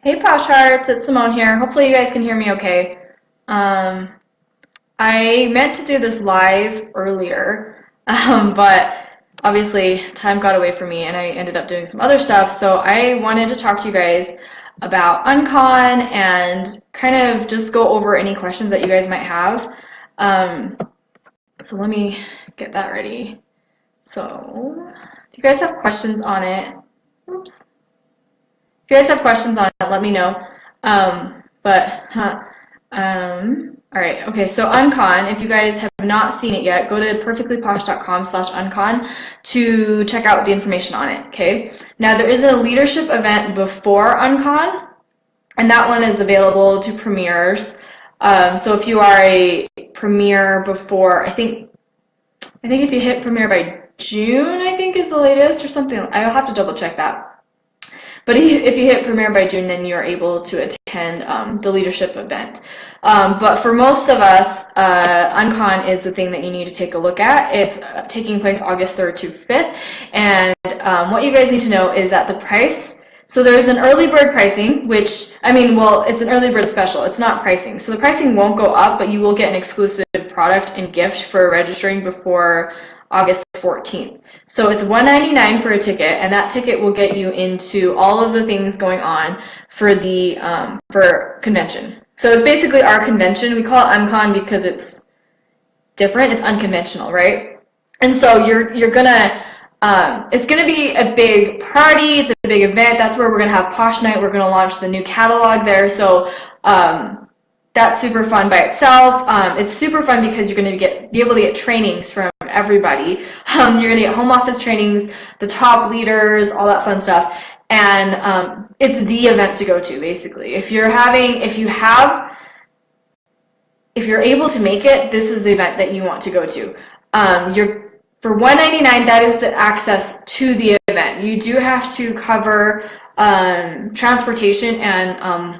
Hey Posh Hearts, it's Simone here. Hopefully you guys can hear me okay. Um, I meant to do this live earlier, but obviously time got away from me and I ended up doing some other stuff. So I wanted to talk to you guys about Uncon and kind of just go over any questions that you guys might have. So let me get that ready. So if you guys have questions on it, oops. If you guys have questions on it, let me know. All right, okay, so Uncon, if you guys have not seen it yet, go to perfectlyposh.com/Uncon to check out the information on it, okay? Now, there is a leadership event before Uncon, and that one is available to premiers. So if you are a premier before, I think if you hit premier by June, I think is the latest or something. I'll have to double check that. But if you hit Premier by June, then you're able to attend the leadership event. But for most of us, Uncon is the thing that you need to take a look at. It's taking place August 3rd to 5th. And what you guys need to know is that the price, so there's an early bird pricing, which, it's an early bird special. It's not pricing. So the pricing won't go up, but you will get an exclusive product and gift for registering before August 14th. So it's $199 for a ticket, and that ticket will get you into all of the things going on for the for convention. So it's basically our convention. We call it Uncon because it's different. It's unconventional, right? And so you're gonna it's gonna be a big party. It's a big event. That's where we're gonna have Posh Night. We're gonna launch the new catalog there. So that's super fun by itself. It's super fun because you're going to be able to get trainings from everybody. You're going to get home office trainings, the top leaders, all that fun stuff. And it's the event to go to, basically. If you're able to make it, this is the event that you want to go to. For $199, that is the access to the event. You do have to cover transportation and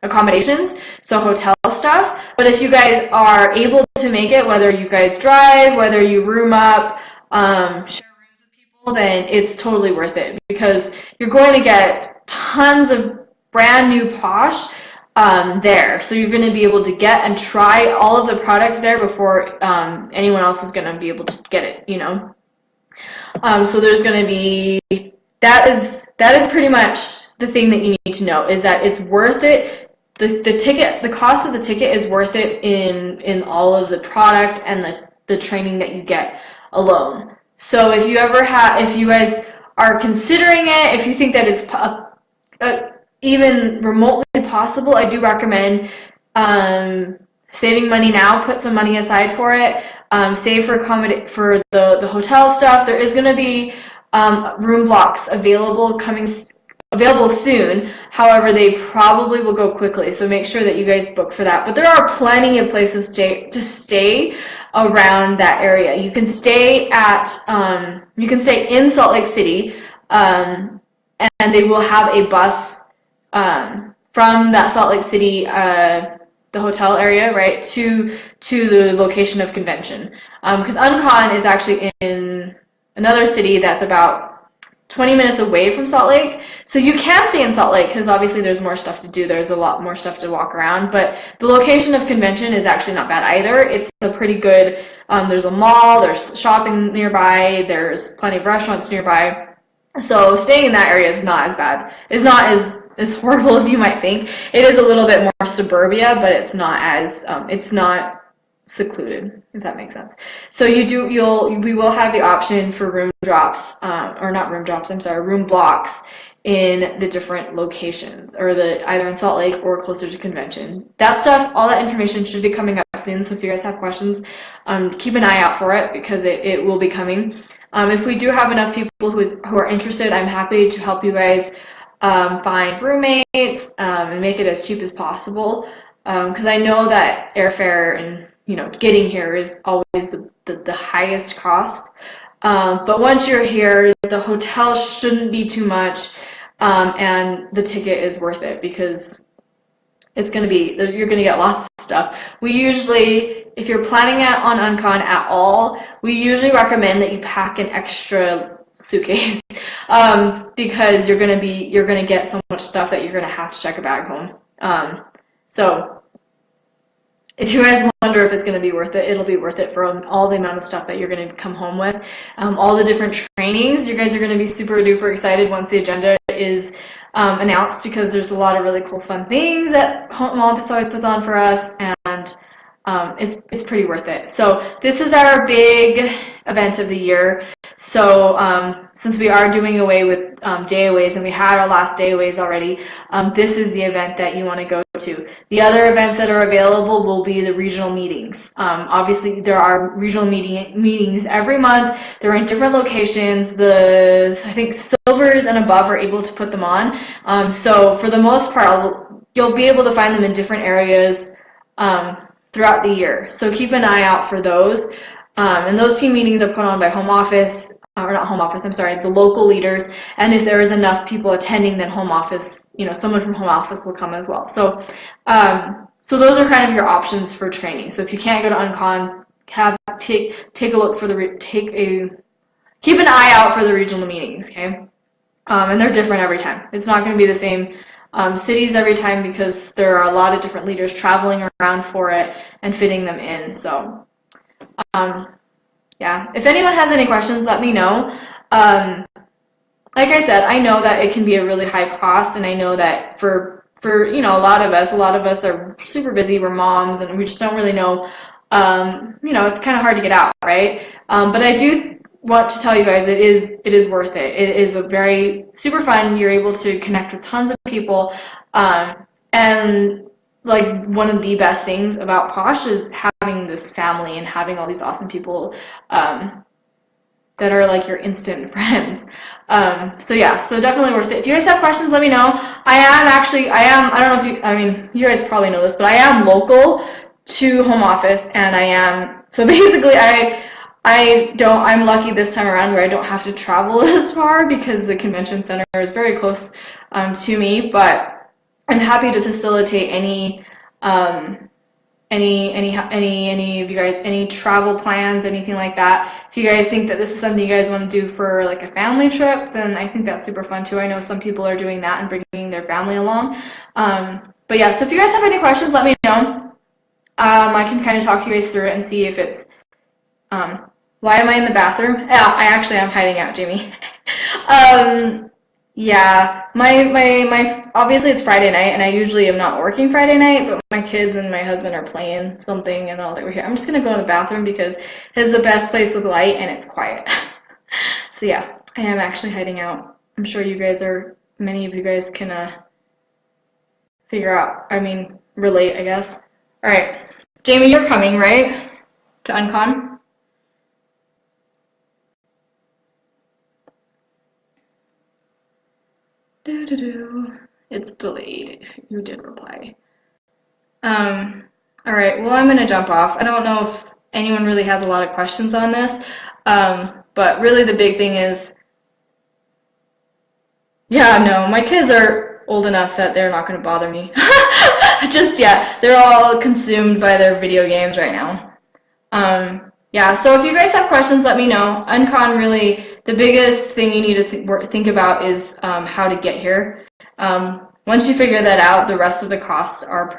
accommodations, so hotel stuff. But if you guys are able to make it, whether you guys drive, whether you room up, share rooms with people, then it's totally worth it because you're going to get tons of brand new Posh there. So you're going to be able to get and try all of the products there before anyone else is going to be able to get it, you know. So there's going to be, that is pretty much the thing that you need to know, is that it's worth it. The cost of the ticket is worth it in all of the product and the training that you get alone. So if you guys are considering it, if you think that it's even remotely possible, I do recommend saving money now. Put some money aside for it. Save for the hotel stuff. There is going to be room blocks available soon. However, they probably will go quickly, so make sure that you guys book for that. But there are plenty of places to stay around that area. You can stay in Salt Lake City, and they will have a bus from that Salt Lake City, the hotel area, right, to the location of convention. Because Uncon is actually in another city that's about 20 minutes away from Salt Lake. So you can stay in Salt Lake because obviously there's more stuff to do. There's a lot more stuff to walk around. But the location of convention is actually not bad either. It's a pretty good, there's a mall, there's shopping nearby, there's plenty of restaurants nearby. So staying in that area is not as bad. It's not as horrible as you might think. It is a little bit more suburbia, but it's not secluded, if that makes sense. So we will have the option for room blocks in the different locations, or either in Salt Lake or closer to convention. That stuff, all that information should be coming up soon. So if you guys have questions, keep an eye out for it because it will be coming. If we do have enough people who are interested, I'm happy to help you guys find roommates and make it as cheap as possible. Because I know that airfare and getting here is always the highest cost. But once you're here, the hotel shouldn't be too much, and the ticket is worth it because you're going to get lots of stuff. We usually, if you're planning it on Uncon at all, we usually recommend that you pack an extra suitcase. because you're gonna get so much stuff that you're gonna have to check a bag home. So if you guys wonder if it's going to be worth it, it'll be worth it for all the amount of stuff that you're going to come home with. All the different trainings, you guys are going to be super duper excited once the agenda is announced, because there's a lot of really cool fun things that home office always puts on for us, and it's pretty worth it. So this is our big event of the year. So since we are doing away with dayaways, and we had our last dayaways already, this is the event that you want to go to. The other events that are available will be the regional meetings. Obviously, there are regional meetings every month. They're in different locations. I think silvers and above are able to put them on. So for the most part, you'll be able to find them in different areas throughout the year. So keep an eye out for those. And those team meetings are put on by home office, or not home office, I'm sorry, the local leaders. And if there is enough people attending, then home office, someone from home office will come as well. So, so those are kind of your options for training. So if you can't go to Uncon, take a look for keep an eye out for the regional meetings, okay? And they're different every time. It's not going to be the same cities every time, because there are a lot of different leaders traveling around for it and fitting them in. So, yeah, if anyone has any questions, let me know. Like I said, I know that it can be a really high cost, and I know that for a lot of us are super busy. We're moms, and we just don't really know. It's kind of hard to get out, right? But I do want to tell you guys, it is worth it. It is a very super fun. You're able to connect with tons of people, and like one of the best things about Posh is having this family and having all these awesome people that are like your instant friends. So yeah, so definitely worth it. If you guys have questions, let me know. I don't know you guys probably know this, but I am local to home office, and so basically I'm lucky this time around where I don't have to travel as far, because the convention center is very close to me, but I'm happy to facilitate any of you guys, any travel plans, anything like that. If you guys think that this is something you guys want to do for like a family trip, then I think that's super fun too. I know some people are doing that and bringing their family along. But yeah, so if you guys have any questions, let me know. I can kind of talk you guys through it and see if it's why am I in the bathroom? Yeah, I actually am hiding out, Jamie. Yeah, my obviously it's Friday night, and I usually am not working Friday night, but my kids and my husband are playing something, and I was like, I'm just gonna go in the bathroom because it's the best place with light and it's quiet. So yeah, I am actually hiding out. I'm sure many of you guys can figure out, relate, I guess. All right, Jamie, you're coming, right, to Uncon? It's delayed if you did reply. All right, well, I'm going to jump off. I don't know if anyone really has a lot of questions on this, but really the big thing is, yeah, no, my kids are old enough that they're not going to bother me just yet. They're all consumed by their video games right now. Yeah, so if you guys have questions, let me know. Uncon, really, the biggest thing you need to think about is how to get here. Once you figure that out, the rest of the costs are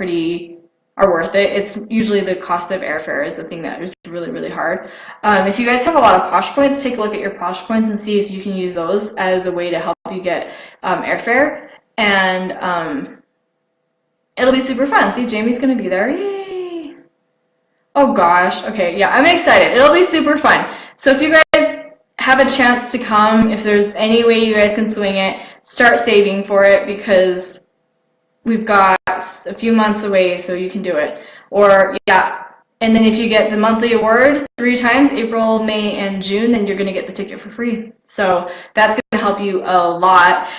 worth it. It's usually the cost of airfare is the thing that is really, really hard. If you guys have a lot of Posh points, take a look at your Posh points and see if you can use those as a way to help you get airfare. And it'll be super fun. See, Jamie's going to be there. Yay! Oh gosh. Okay, yeah, I'm excited. It'll be super fun. So if you guys have a chance to come, if there's any way you guys can swing it, start saving for it, because we've got a few months away, so you can do it. Or yeah, and then if you get the monthly award 3 times, April, May, and June, then you're going to get the ticket for free. So that's going to help you a lot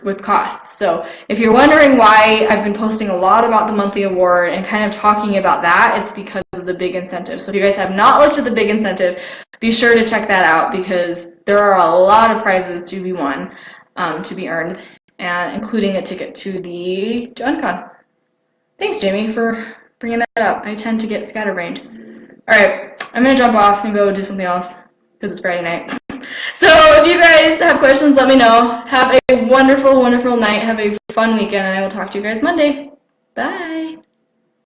with costs. So if you're wondering why I've been posting a lot about the monthly award and kind of talking about that, it's because of the big incentive. So if you guys have not looked at the big incentive, be sure to check that out, because there are a lot of prizes to be won, to be earned, and including a ticket to Uncon. Thanks, Jamie, for bringing that up. I tend to get scatterbrained. All right, I'm going to jump off and go do something else because it's Friday night. So if you guys have questions, let me know. Have a wonderful, wonderful night. Have a fun weekend, and I will talk to you guys Monday. Bye.